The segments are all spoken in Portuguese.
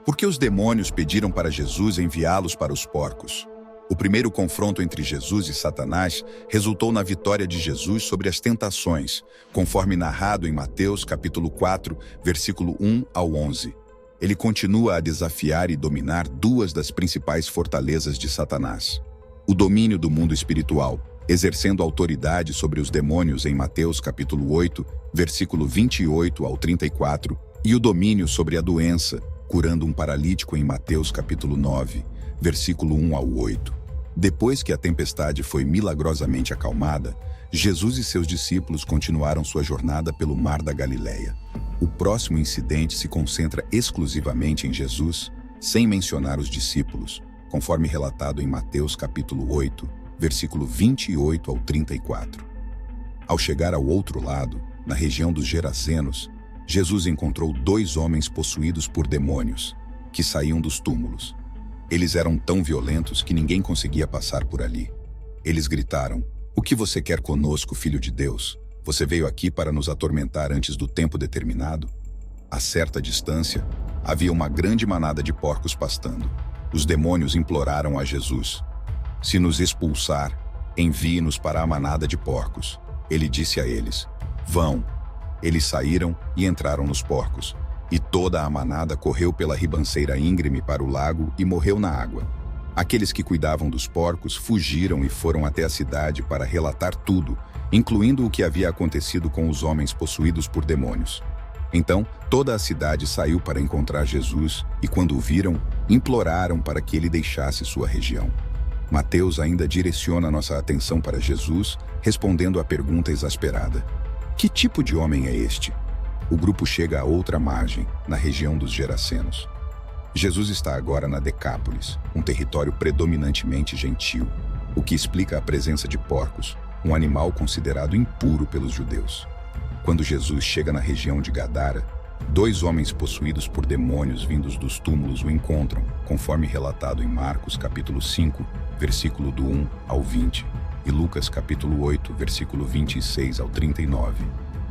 Porque os demônios pediram para Jesus enviá-los para os porcos. O primeiro confronto entre Jesus e Satanás resultou na vitória de Jesus sobre as tentações, conforme narrado em Mateus capítulo 4, versículo 1 ao 11. Ele continua a desafiar e dominar duas das principais fortalezas de Satanás. O domínio do mundo espiritual, exercendo autoridade sobre os demônios em Mateus capítulo 8, versículo 28 ao 34, e o domínio sobre a doença, curando um paralítico em Mateus capítulo 9, versículo 1 ao 8. Depois que a tempestade foi milagrosamente acalmada, Jesus e seus discípulos continuaram sua jornada pelo Mar da Galileia. O próximo incidente se concentra exclusivamente em Jesus, sem mencionar os discípulos, conforme relatado em Mateus capítulo 8, versículo 28 ao 34. Ao chegar ao outro lado, na região dos Gerazenos, Jesus encontrou 2 homens possuídos por demônios, que saíam dos túmulos. Eles eram tão violentos que ninguém conseguia passar por ali. Eles gritaram: "O que você quer conosco, Filho de Deus? Você veio aqui para nos atormentar antes do tempo determinado?" A certa distância, havia uma grande manada de porcos pastando. Os demônios imploraram a Jesus: "Se nos expulsar, envie-nos para a manada de porcos." Ele disse a eles: "Vão." Eles saíram e entraram nos porcos. E toda a manada correu pela ribanceira íngreme para o lago e morreu na água. Aqueles que cuidavam dos porcos fugiram e foram até a cidade para relatar tudo, incluindo o que havia acontecido com os homens possuídos por demônios. Então, toda a cidade saiu para encontrar Jesus e, quando o viram, imploraram para que ele deixasse sua região. Mateus ainda direciona nossa atenção para Jesus, respondendo à pergunta exasperada: "Que tipo de homem é este?" O grupo chega a outra margem, na região dos Gerazenos. Jesus está agora na Decápolis, um território predominantemente gentil, o que explica a presença de porcos, um animal considerado impuro pelos judeus. Quando Jesus chega na região de Gadara, 2 homens possuídos por demônios vindos dos túmulos o encontram, conforme relatado em Marcos capítulo 5, versículo do 1 ao 20, e Lucas capítulo 8, versículo 26 ao 39.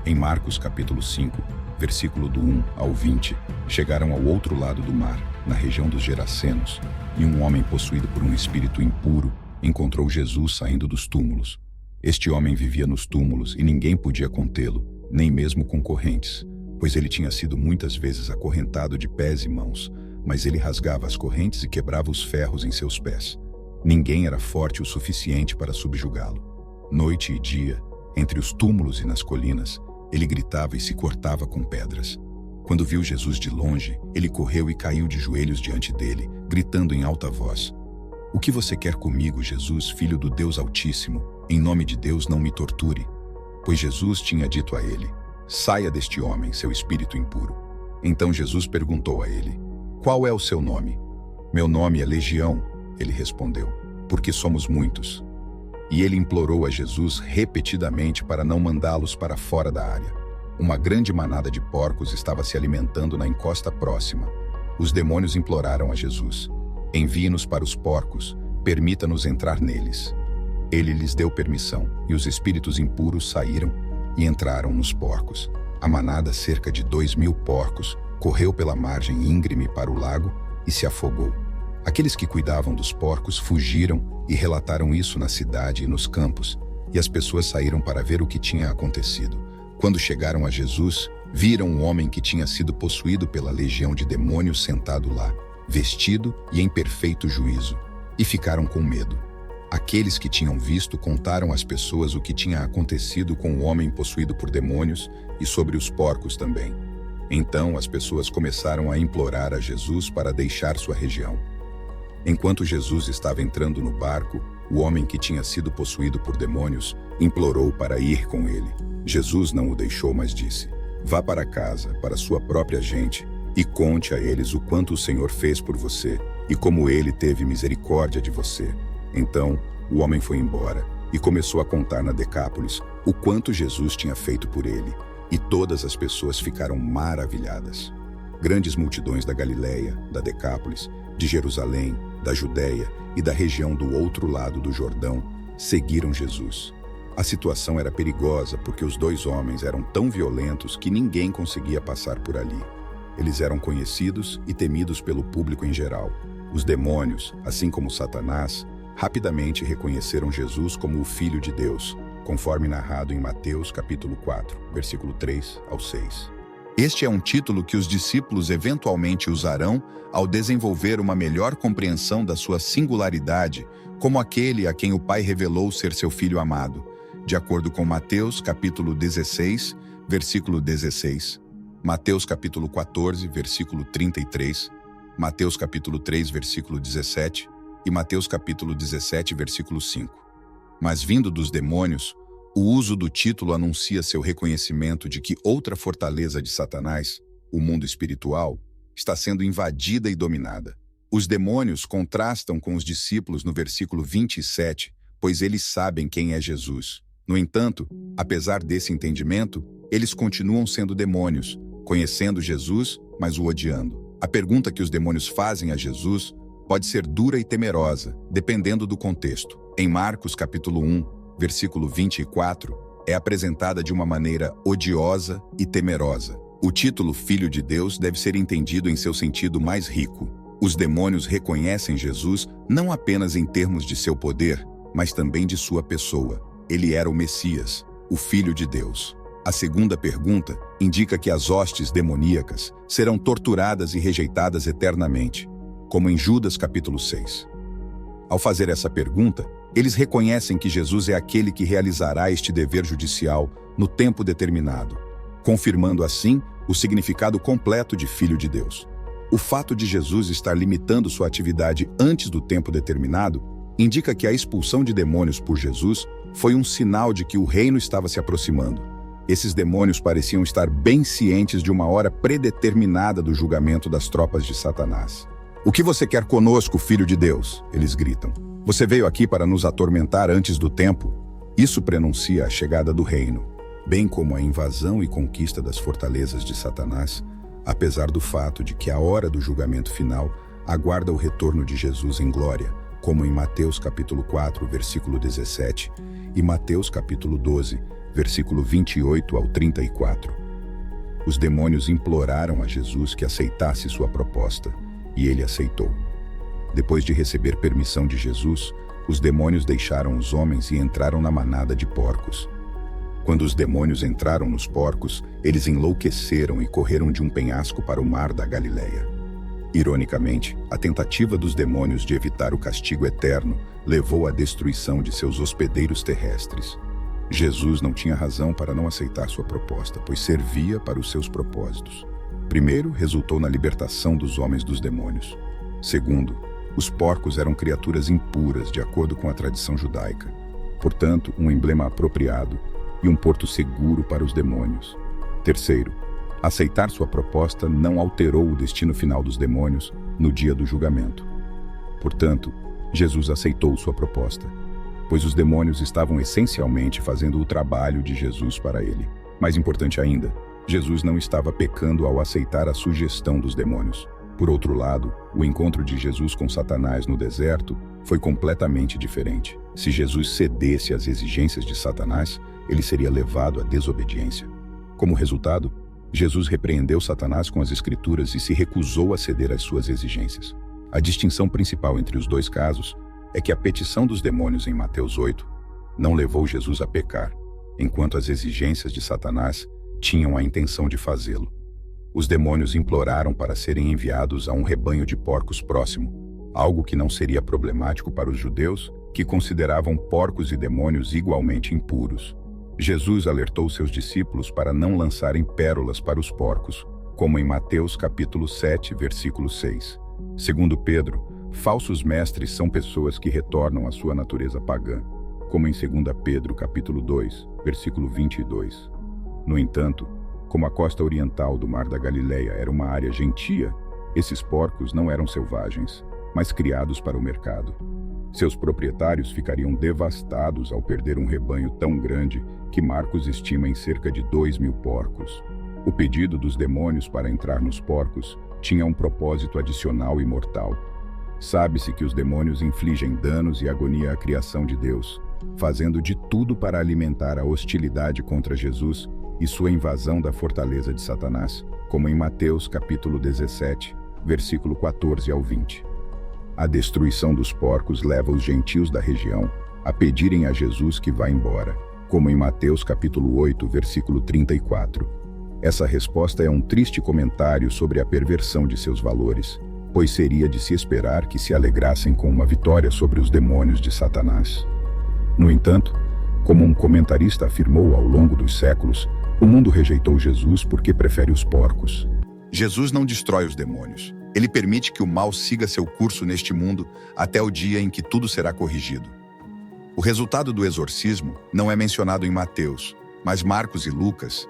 Em Marcos capítulo 5, versículo do 1 ao 20, chegaram ao outro lado do mar, na região dos Gerazenos, e um homem possuído por um espírito impuro encontrou Jesus saindo dos túmulos. Este homem vivia nos túmulos e ninguém podia contê-lo, nem mesmo com correntes, pois ele tinha sido muitas vezes acorrentado de pés e mãos, mas ele rasgava as correntes e quebrava os ferros em seus pés. Ninguém era forte o suficiente para subjugá-lo. Noite e dia, entre os túmulos e nas colinas, ele gritava e se cortava com pedras. Quando viu Jesus de longe, ele correu e caiu de joelhos diante dele, gritando em alta voz: "O que você quer comigo, Jesus, Filho do Deus Altíssimo? Em nome de Deus, não me torture." Pois Jesus tinha dito a ele: "Saia deste homem, seu espírito impuro." Então Jesus perguntou a ele: "Qual é o seu nome?" "Meu nome é Legião," ele respondeu, "porque somos muitos." E ele implorou a Jesus repetidamente para não mandá-los para fora da área. Uma grande manada de porcos estava se alimentando na encosta próxima. Os demônios imploraram a Jesus: "Envie-nos para os porcos, permita-nos entrar neles." Ele lhes deu permissão, e os espíritos impuros saíram e entraram nos porcos. A manada, cerca de 2.000 porcos, correu pela margem íngreme para o lago e se afogou. Aqueles que cuidavam dos porcos fugiram e relataram isso na cidade e nos campos, e as pessoas saíram para ver o que tinha acontecido. Quando chegaram a Jesus, viram um homem que tinha sido possuído pela legião de demônios sentado lá, vestido e em perfeito juízo, e ficaram com medo. Aqueles que tinham visto contaram às pessoas o que tinha acontecido com o homem possuído por demônios e sobre os porcos também. Então as pessoas começaram a implorar a Jesus para deixar sua região. Enquanto Jesus estava entrando no barco, o homem que tinha sido possuído por demônios implorou para ir com ele. Jesus não o deixou, mas disse: "Vá para casa, para sua própria gente, e conte a eles o quanto o Senhor fez por você e como ele teve misericórdia de você." Então, o homem foi embora e começou a contar na Decápolis o quanto Jesus tinha feito por ele, e todas as pessoas ficaram maravilhadas. Grandes multidões da Galileia, da Decápolis, de Jerusalém, da Judéia e da região do outro lado do Jordão seguiram Jesus. A situação era perigosa porque os 2 homens eram tão violentos que ninguém conseguia passar por ali. Eles eram conhecidos e temidos pelo público em geral. Os demônios, assim como Satanás, rapidamente reconheceram Jesus como o Filho de Deus, conforme narrado em Mateus capítulo 4, versículo 3 ao 6. Este é um título que os discípulos eventualmente usarão ao desenvolver uma melhor compreensão da sua singularidade como aquele a quem o Pai revelou ser seu Filho amado, de acordo com Mateus capítulo 16, versículo 16, Mateus capítulo 14, versículo 33, Mateus capítulo 3, versículo 17 e Mateus capítulo 17, versículo 5. Mas vindo dos demônios, o uso do título anuncia seu reconhecimento de que outra fortaleza de Satanás, o mundo espiritual, está sendo invadida e dominada. Os demônios contrastam com os discípulos no versículo 27, pois eles sabem quem é Jesus. No entanto, apesar desse entendimento, eles continuam sendo demônios, conhecendo Jesus, mas o odiando. A pergunta que os demônios fazem a Jesus pode ser dura e temerosa, dependendo do contexto. Em Marcos capítulo 1, versículo 24, é apresentada de uma maneira odiosa e temerosa. O título Filho de Deus deve ser entendido em seu sentido mais rico. Os demônios reconhecem Jesus não apenas em termos de seu poder, mas também de sua pessoa. Ele era o Messias, o Filho de Deus. A segunda pergunta indica que as hostes demoníacas serão torturadas e rejeitadas eternamente, como em Judas capítulo 6. Ao fazer essa pergunta, eles reconhecem que Jesus é aquele que realizará este dever judicial no tempo determinado, confirmando assim o significado completo de Filho de Deus. O fato de Jesus estar limitando sua atividade antes do tempo determinado indica que a expulsão de demônios por Jesus foi um sinal de que o reino estava se aproximando. Esses demônios pareciam estar bem cientes de uma hora predeterminada do julgamento das tropas de Satanás. "O que você quer conosco, Filho de Deus?" eles gritam. "Você veio aqui para nos atormentar antes do tempo?" Isso prenuncia a chegada do reino, bem como a invasão e conquista das fortalezas de Satanás, apesar do fato de que a hora do julgamento final aguarda o retorno de Jesus em glória, como em Mateus capítulo 4, versículo 17, e Mateus capítulo 12, versículo 28 ao 34. Os demônios imploraram a Jesus que aceitasse sua proposta, e ele aceitou. Depois de receber permissão de Jesus, os demônios deixaram os homens e entraram na manada de porcos. Quando os demônios entraram nos porcos, eles enlouqueceram e correram de um penhasco para o mar da Galileia. Ironicamente, a tentativa dos demônios de evitar o castigo eterno levou à destruição de seus hospedeiros terrestres. Jesus não tinha razão para não aceitar sua proposta, pois servia para os seus propósitos. Primeiro, resultou na libertação dos homens dos demônios. Segundo, os porcos eram criaturas impuras, de acordo com a tradição judaica. Portanto, um emblema apropriado e um porto seguro para os demônios. Terceiro, aceitar sua proposta não alterou o destino final dos demônios no dia do julgamento. Portanto, Jesus aceitou sua proposta, pois os demônios estavam essencialmente fazendo o trabalho de Jesus para ele. Mais importante ainda, Jesus não estava pecando ao aceitar a sugestão dos demônios. Por outro lado, o encontro de Jesus com Satanás no deserto foi completamente diferente. Se Jesus cedesse às exigências de Satanás, ele seria levado à desobediência. Como resultado, Jesus repreendeu Satanás com as Escrituras e se recusou a ceder às suas exigências. A distinção principal entre os dois casos é que a petição dos demônios em Mateus 8 não levou Jesus a pecar, enquanto as exigências de Satanás tinham a intenção de fazê-lo. Os demônios imploraram para serem enviados a um rebanho de porcos próximo, algo que não seria problemático para os judeus, que consideravam porcos e demônios igualmente impuros. Jesus alertou seus discípulos para não lançarem pérolas para os porcos, como em Mateus capítulo 7, versículo 6. Segundo Pedro, falsos mestres são pessoas que retornam à sua natureza pagã, como em 2 Pedro capítulo 2, versículo 22. No entanto, como a costa oriental do Mar da Galileia era uma área gentia, esses porcos não eram selvagens, mas criados para o mercado. Seus proprietários ficariam devastados ao perder um rebanho tão grande que Marcos estima em cerca de 2.000 porcos. O pedido dos demônios para entrar nos porcos tinha um propósito adicional e mortal. Sabe-se que os demônios infligem danos e agonia à criação de Deus, fazendo de tudo para alimentar a hostilidade contra Jesus e sua invasão da fortaleza de Satanás, como em Mateus capítulo 17, versículo 14 ao 20. A destruição dos porcos leva os gentios da região a pedirem a Jesus que vá embora, como em Mateus capítulo 8, versículo 34. Essa resposta é um triste comentário sobre a perversão de seus valores, pois seria de se esperar que se alegrassem com uma vitória sobre os demônios de Satanás. No entanto, como um comentarista afirmou ao longo dos séculos, o mundo rejeitou Jesus porque prefere os porcos. Jesus não destrói os demônios. Ele permite que o mal siga seu curso neste mundo até o dia em que tudo será corrigido. O resultado do exorcismo não é mencionado em Mateus, mas Marcos e Lucas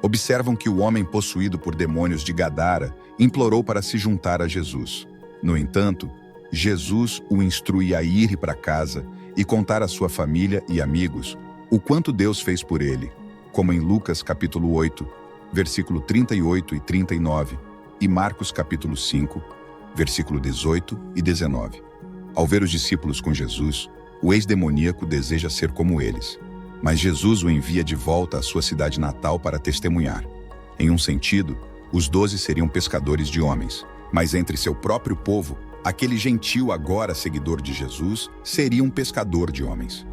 observam que o homem possuído por demônios de Gadara implorou para se juntar a Jesus. No entanto, Jesus o instrui a ir para casa e contar à sua família e amigos o quanto Deus fez por ele, como em Lucas capítulo 8, versículo 38 e 39, e Marcos capítulo 5, versículo 18 e 19. Ao ver os discípulos com Jesus, o ex-demoníaco deseja ser como eles, mas Jesus o envia de volta à sua cidade natal para testemunhar. Em um sentido, os 12 seriam pescadores de homens, mas entre seu próprio povo, aquele gentio agora seguidor de Jesus seria um pescador de homens.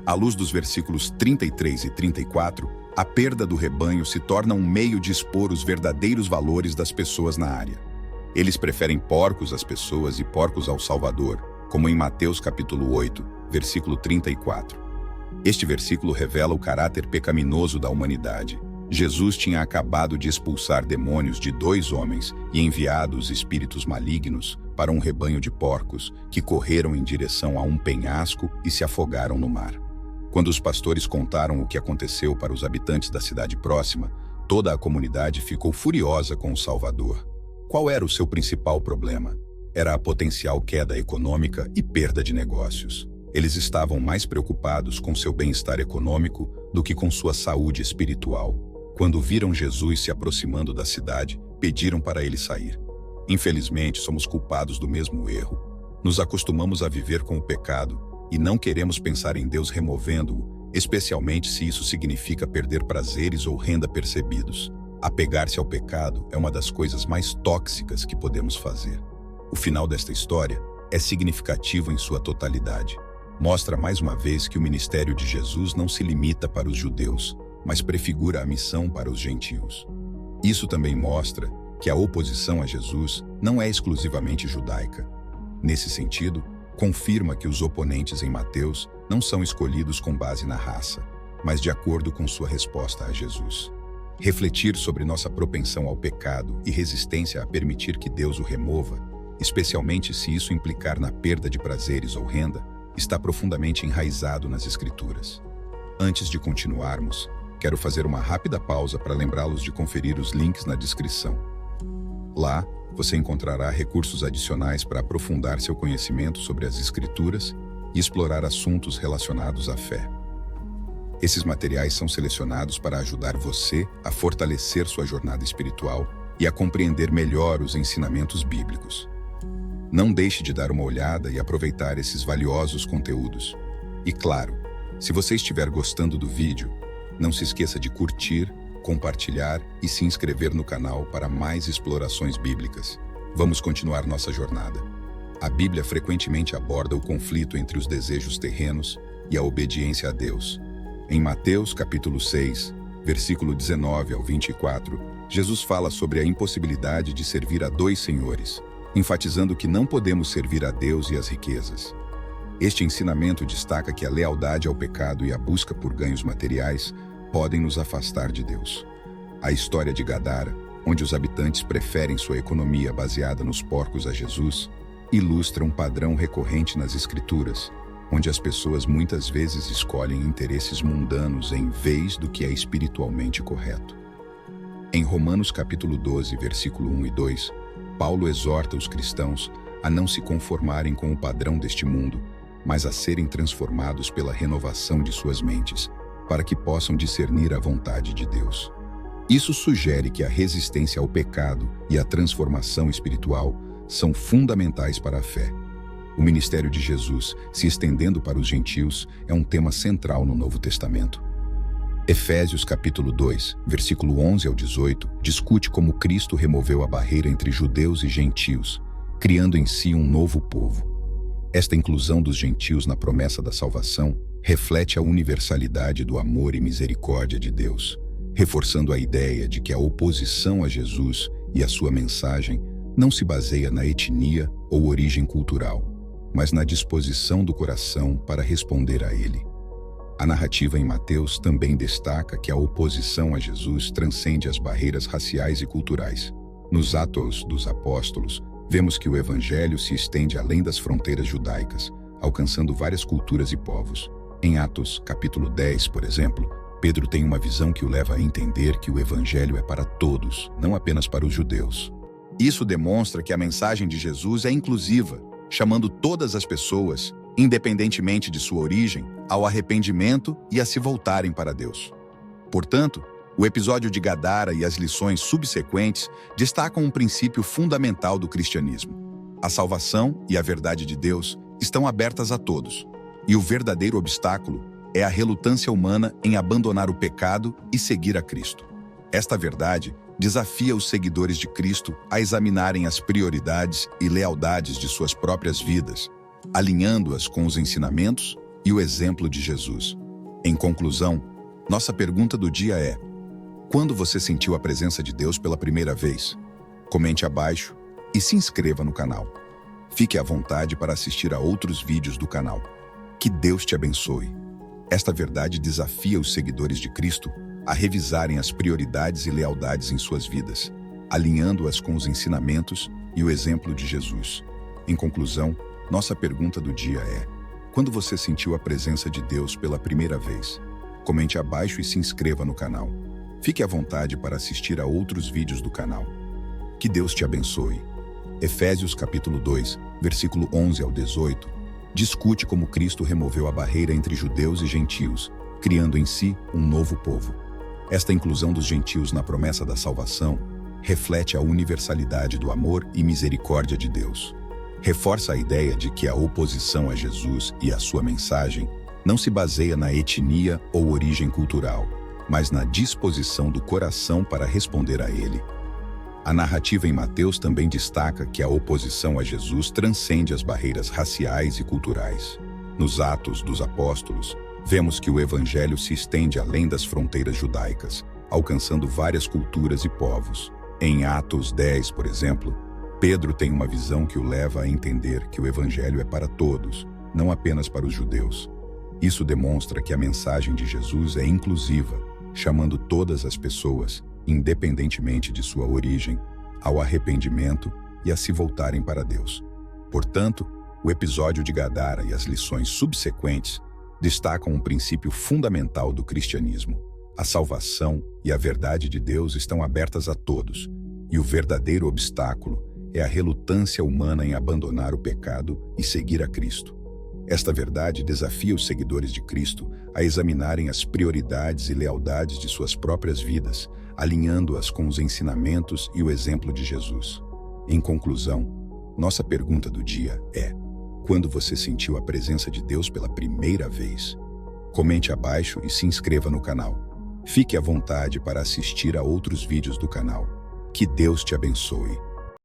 À luz dos versículos 33 e 34, a perda do rebanho se torna um meio de expor os verdadeiros valores das pessoas na área. Eles preferem porcos às pessoas e porcos ao Salvador, como em Mateus capítulo 8, versículo 34. Este versículo revela o caráter pecaminoso da humanidade. Jesus tinha acabado de expulsar demônios de 2 homens e enviado os espíritos malignos para um rebanho de porcos que correram em direção a um penhasco e se afogaram no mar. Quando os pastores contaram o que aconteceu para os habitantes da cidade próxima, toda a comunidade ficou furiosa com o Salvador. Qual era o seu principal problema? Era a potencial queda econômica e perda de negócios. Eles estavam mais preocupados com seu bem-estar econômico do que com sua saúde espiritual. Quando viram Jesus se aproximando da cidade, pediram para ele sair. Infelizmente, somos culpados do mesmo erro. Nos acostumamos a viver com o pecado e não queremos pensar em Deus removendo-o, especialmente se isso significa perder prazeres ou renda percebidos. Apegar-se ao pecado é uma das coisas mais tóxicas que podemos fazer. O final desta história é significativo em sua totalidade. Mostra mais uma vez que o ministério de Jesus não se limita para os judeus, mas prefigura a missão para os gentios. Isso também mostra que a oposição a Jesus não é exclusivamente judaica. Nesse sentido, confirma que os oponentes em Mateus não são escolhidos com base na raça, mas de acordo com sua resposta a Jesus. Refletir sobre nossa propensão ao pecado e resistência a permitir que Deus o remova, especialmente se isso implicar na perda de prazeres ou renda, está profundamente enraizado nas Escrituras. Antes de continuarmos, quero fazer uma rápida pausa para lembrá-los de conferir os links na descrição. Lá, você encontrará recursos adicionais para aprofundar seu conhecimento sobre as Escrituras e explorar assuntos relacionados à fé. Esses materiais são selecionados para ajudar você a fortalecer sua jornada espiritual e a compreender melhor os ensinamentos bíblicos. Não deixe de dar uma olhada e aproveitar esses valiosos conteúdos. E claro, se você estiver gostando do vídeo, não se esqueça de curtir, compartilhar e se inscrever no canal para mais explorações bíblicas. Vamos continuar nossa jornada. A Bíblia frequentemente aborda o conflito entre os desejos terrenos e a obediência a Deus. Em Mateus capítulo 6, versículo 19 ao 24, Jesus fala sobre a impossibilidade de servir a 2 senhores, enfatizando que não podemos servir a Deus e as riquezas. Este ensinamento destaca que a lealdade ao pecado e a busca por ganhos materiais podem nos afastar de Deus. A história de Gadara, onde os habitantes preferem sua economia baseada nos porcos a Jesus, ilustra um padrão recorrente nas Escrituras, onde as pessoas muitas vezes escolhem interesses mundanos em vez do que é espiritualmente correto. Em Romanos capítulo 12, versículo 1 e 2, Paulo exorta os cristãos a não se conformarem com o padrão deste mundo, mas a serem transformados pela renovação de suas mentes, para que possam discernir a vontade de Deus. Isso sugere que a resistência ao pecado e a transformação espiritual são fundamentais para a fé. O ministério de Jesus, se estendendo para os gentios, é um tema central no Novo Testamento. Efésios capítulo 2, versículo 11 ao 18, discute como Cristo removeu a barreira entre judeus e gentios, criando em si um novo povo. Esta inclusão dos gentios na promessa da salvação reflete a universalidade do amor e misericórdia de Deus, reforçando a ideia de que a oposição a Jesus e a sua mensagem não se baseia na etnia ou origem cultural, mas na disposição do coração para responder a ele. A narrativa em Mateus também destaca que a oposição a Jesus transcende as barreiras raciais e culturais. Nos Atos dos Apóstolos, vemos que o Evangelho se estende além das fronteiras judaicas, alcançando várias culturas e povos. Em Atos, capítulo 10, por exemplo, Pedro tem uma visão que o leva a entender que o Evangelho é para todos, não apenas para os judeus. Isso demonstra que a mensagem de Jesus é inclusiva, chamando todas as pessoas, independentemente de sua origem, ao arrependimento e a se voltarem para Deus. Portanto, o episódio de Gadara e as lições subsequentes destacam um princípio fundamental do cristianismo. A salvação e a verdade de Deus estão abertas a todos, e o verdadeiro obstáculo é a relutância humana em abandonar o pecado e seguir a Cristo. Esta verdade desafia os seguidores de Cristo a examinarem as prioridades e lealdades de suas próprias vidas, alinhando-as com os ensinamentos e o exemplo de Jesus. Em conclusão, nossa pergunta do dia é: quando você sentiu a presença de Deus pela primeira vez? Comente abaixo e se inscreva no canal. Fique à vontade para assistir a outros vídeos do canal. Que Deus te abençoe. Esta verdade desafia os seguidores de Cristo a revisarem as prioridades e lealdades em suas vidas, alinhando-as com os ensinamentos e o exemplo de Jesus. Em conclusão, nossa pergunta do dia é: quando você sentiu a presença de Deus pela primeira vez? Comente abaixo e se inscreva no canal. Fique à vontade para assistir a outros vídeos do canal. Que Deus te abençoe. Efésios capítulo 2, versículo 11 ao 18, discute como Cristo removeu a barreira entre judeus e gentios, criando em si um novo povo. Esta inclusão dos gentios na promessa da salvação reflete a universalidade do amor e misericórdia de Deus. Reforça a ideia de que a oposição a Jesus e a sua mensagem não se baseia na etnia ou origem cultural, mas na disposição do coração para responder a ele. A narrativa em Mateus também destaca que a oposição a Jesus transcende as barreiras raciais e culturais. Nos Atos dos Apóstolos, vemos que o Evangelho se estende além das fronteiras judaicas, alcançando várias culturas e povos. Em Atos 10, por exemplo, Pedro tem uma visão que o leva a entender que o Evangelho é para todos, não apenas para os judeus. Isso demonstra que a mensagem de Jesus é inclusiva, chamando todas as pessoas, independentemente de sua origem, ao arrependimento e a se voltarem para Deus. Portanto, o episódio de Gadara e as lições subsequentes destacam um princípio fundamental do cristianismo. A salvação e a verdade de Deus estão abertas a todos, e o verdadeiro obstáculo é a relutância humana em abandonar o pecado e seguir a Cristo. Esta verdade desafia os seguidores de Cristo a examinarem as prioridades e lealdades de suas próprias vidas, alinhando-as com os ensinamentos e o exemplo de Jesus. Em conclusão, nossa pergunta do dia é: quando você sentiu a presença de Deus pela primeira vez? Comente abaixo e se inscreva no canal. Fique à vontade para assistir a outros vídeos do canal. Que Deus te abençoe.